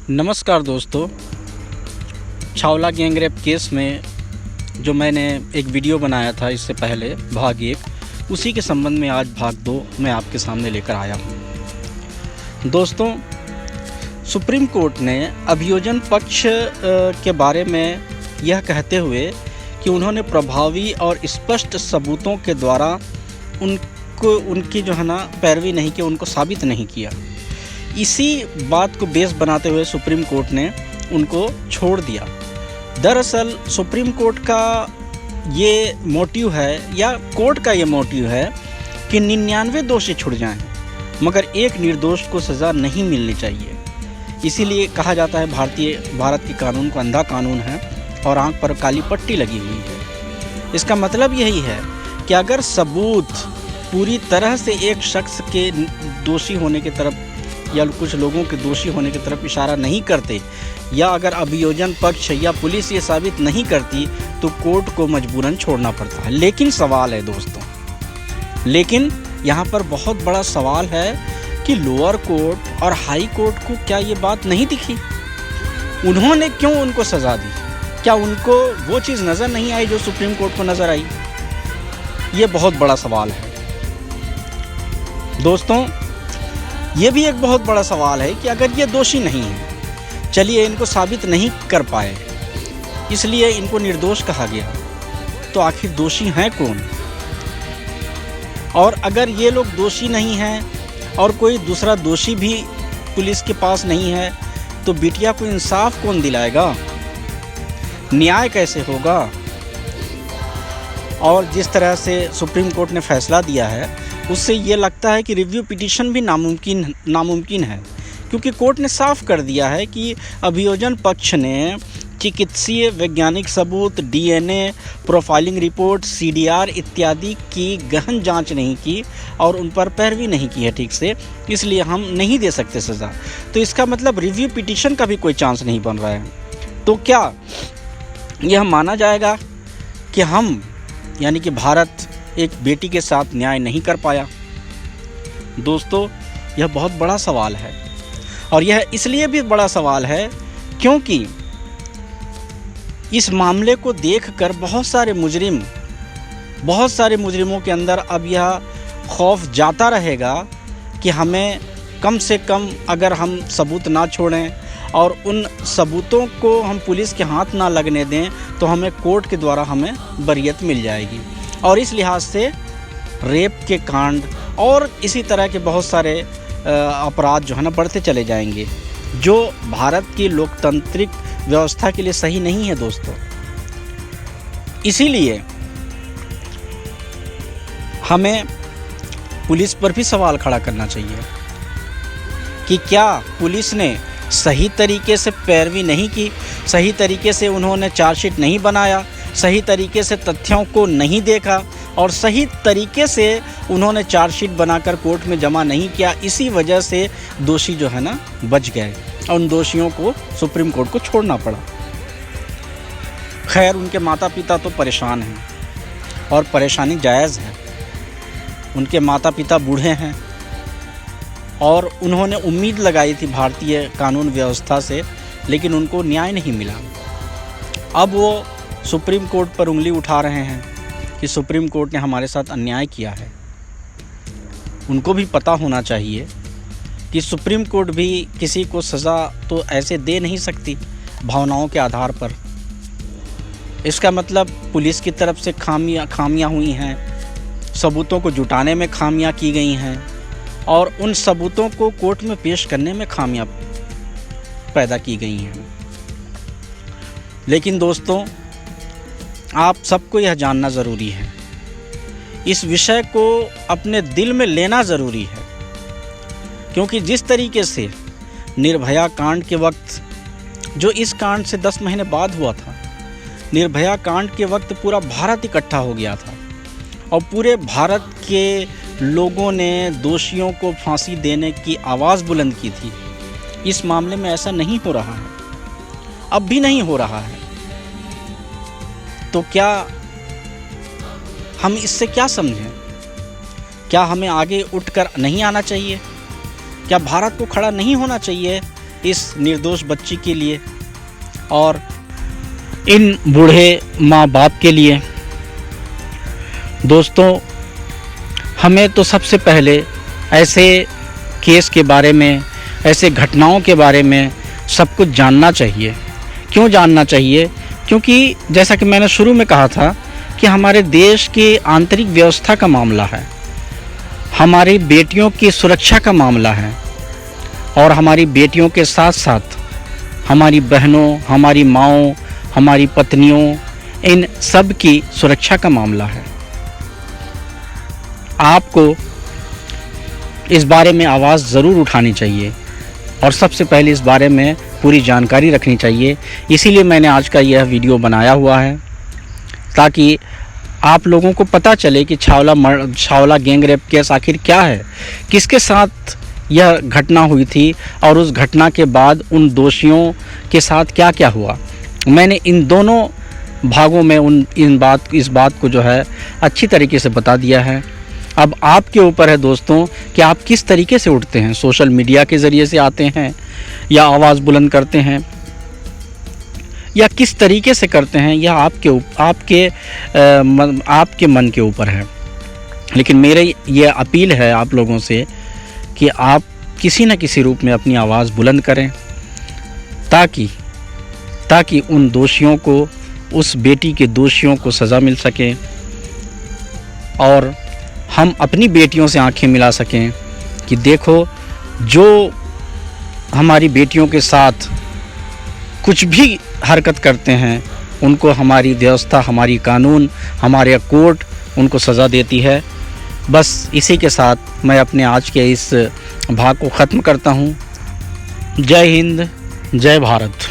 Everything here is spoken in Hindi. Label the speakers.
Speaker 1: नमस्कार दोस्तों, छावला गैंगरेप केस में जो मैंने एक वीडियो बनाया था इससे पहले भाग 1, उसी के संबंध में आज भाग 2 मैं आपके सामने लेकर आया हूँ। दोस्तों, सुप्रीम कोर्ट ने अभियोजन पक्ष के बारे में यह कहते हुए कि उन्होंने प्रभावी और स्पष्ट सबूतों के द्वारा उनकी पैरवी नहीं की, उनको साबित नहीं किया। इसी बात को बेस बनाते हुए सुप्रीम कोर्ट ने उनको छोड़ दिया। दरअसल सुप्रीम कोर्ट का ये मोटिव है या कोर्ट का ये मोटिव है कि 99 दोषी छुट जाएं, मगर एक निर्दोष को सज़ा नहीं मिलनी चाहिए। इसीलिए कहा जाता है भारत के कानून को अंधा कानून है और आंख पर काली पट्टी लगी हुई है। इसका मतलब यही है कि अगर सबूत पूरी तरह से एक शख्स के दोषी होने की तरफ या कुछ लोगों के दोषी होने की तरफ इशारा नहीं करते, या अगर अभियोजन पक्ष या पुलिस ये साबित नहीं करती, तो कोर्ट को मजबूरन छोड़ना पड़ता है। लेकिन सवाल है दोस्तों, लेकिन यहाँ पर बहुत बड़ा सवाल है कि लोअर कोर्ट और हाई कोर्ट को क्या ये बात नहीं दिखी? उन्होंने क्यों उनको सज़ा दी? क्या उनको वो चीज़ नज़र नहीं आई जो सुप्रीम कोर्ट को नज़र आई? ये बहुत बड़ा सवाल है दोस्तों। ये भी एक बहुत बड़ा सवाल है कि अगर ये दोषी नहीं है, चलिए इनको साबित नहीं कर पाए, इसलिए इनको निर्दोष कहा गया, तो आखिर दोषी हैं कौन? और अगर ये लोग दोषी नहीं हैं और कोई दूसरा दोषी भी पुलिस के पास नहीं है, तो बिटिया को इंसाफ कौन दिलाएगा? न्याय कैसे होगा? और जिस तरह से सुप्रीम कोर्ट ने फैसला दिया है, उससे ये लगता है कि रिव्यू पिटीशन भी नामुमकिन है, क्योंकि कोर्ट ने साफ कर दिया है कि अभियोजन पक्ष ने चिकित्सीय वैज्ञानिक सबूत, डीएनए, प्रोफाइलिंग रिपोर्ट, सीडीआर इत्यादि की गहन जांच नहीं की और उन पर पैरवी नहीं की है ठीक से, इसलिए हम नहीं दे सकते सज़ा। तो इसका मतलब रिव्यू पिटीशन का भी कोई चांस नहीं बन रहा है। तो क्या यह माना जाएगा कि हम यानी कि भारत एक बेटी के साथ न्याय नहीं कर पाया? दोस्तों, यह बहुत बड़ा सवाल है, और यह इसलिए भी बड़ा सवाल है क्योंकि इस मामले को देखकर बहुत सारे मुजरिमों के अंदर अब यह खौफ जाता रहेगा कि हमें कम से कम अगर हम सबूत ना छोड़ें और उन सबूतों को हम पुलिस के हाथ ना लगने दें, तो हमें कोर्ट के द्वारा हमें बरियत मिल जाएगी। और इस लिहाज से रेप के कांड और इसी तरह के बहुत सारे अपराध बढ़ते चले जाएंगे, जो भारत की लोकतांत्रिक व्यवस्था के लिए सही नहीं है दोस्तों। इसीलिए हमें पुलिस पर भी सवाल खड़ा करना चाहिए कि क्या पुलिस ने सही तरीके से पैरवी नहीं की, सही तरीके से उन्होंने चार्जशीट नहीं बनाया, सही तरीके से तथ्यों को नहीं देखा और सही तरीके से उन्होंने चार्जशीट बनाकर कोर्ट में जमा नहीं किया। इसी वजह से दोषी बच गए और उन दोषियों को सुप्रीम कोर्ट को छोड़ना पड़ा। खैर, उनके माता पिता तो परेशान हैं और परेशानी जायज़ है। उनके माता पिता बूढ़े हैं और उन्होंने उम्मीद लगाई थी भारतीय कानून व्यवस्था से, लेकिन उनको न्याय नहीं मिला। अब वो सुप्रीम कोर्ट पर उंगली उठा रहे हैं कि सुप्रीम कोर्ट ने हमारे साथ अन्याय किया है। उनको भी पता होना चाहिए कि सुप्रीम कोर्ट भी किसी को सज़ा तो ऐसे दे नहीं सकती भावनाओं के आधार पर। इसका मतलब पुलिस की तरफ से खामियां हुई हैं, सबूतों को जुटाने में खामियां की गई हैं और उन सबूतों को कोर्ट में पेश करने में खामियां पैदा की गई हैं। लेकिन दोस्तों, आप सबको यह जानना ज़रूरी है, इस विषय को अपने दिल में लेना ज़रूरी है, क्योंकि जिस तरीके से निर्भया कांड के वक्त, जो इस कांड से 10 महीने बाद हुआ था, निर्भया कांड के वक्त पूरा भारत इकट्ठा हो गया था और पूरे भारत के लोगों ने दोषियों को फांसी देने की आवाज़ बुलंद की थी। इस मामले में ऐसा नहीं हो रहा है, अब भी नहीं हो रहा है। तो क्या हम इससे क्या समझें? क्या हमें आगे उठकर नहीं आना चाहिए? क्या भारत को खड़ा नहीं होना चाहिए इस निर्दोष बच्ची के लिए और इन बूढ़े माँ बाप के लिए। दोस्तों, हमें तो सबसे पहले ऐसे केस के बारे में, ऐसे घटनाओं के बारे में सब कुछ जानना चाहिए। क्यों जानना चाहिए? क्योंकि जैसा कि मैंने शुरू में कहा था कि हमारे देश की आंतरिक व्यवस्था का मामला है, हमारी बेटियों की सुरक्षा का मामला है और हमारी बेटियों के साथ साथ हमारी बहनों, हमारी माँओं, हमारी पत्नियों, इन सब की सुरक्षा का मामला है। आपको इस बारे में आवाज़ ज़रूर उठानी चाहिए और सबसे पहले इस बारे में पूरी जानकारी रखनी चाहिए। इसीलिए मैंने आज का यह वीडियो बनाया हुआ है, ताकि आप लोगों को पता चले कि छावला गैंग रेप केस आखिर क्या है, किसके साथ यह घटना हुई थी और उस घटना के बाद उन दोषियों के साथ क्या क्या हुआ। मैंने इन दोनों भागों में इस बात को जो है अच्छी तरीके से बता दिया है। अब आपके ऊपर है दोस्तों कि आप किस तरीके से उठते हैं। सोशल मीडिया के ज़रिए से आते हैं या आवाज़ बुलंद करते हैं या किस तरीके से करते हैं, यह आपके मन के ऊपर है। लेकिन मेरी ये अपील है आप लोगों से कि आप किसी न किसी रूप में अपनी आवाज़ बुलंद करें, ताकि उन दोषियों को, उस बेटी के दोषियों को सज़ा मिल सके और हम अपनी बेटियों से आंखें मिला सकें कि देखो, जो हमारी बेटियों के साथ कुछ भी हरकत करते हैं उनको हमारी व्यवस्था, हमारी कानून, हमारे कोर्ट उनको सज़ा देती है। बस इसी के साथ मैं अपने आज के इस भाग को ख़त्म करता हूँ। जय हिंद, जय भारत।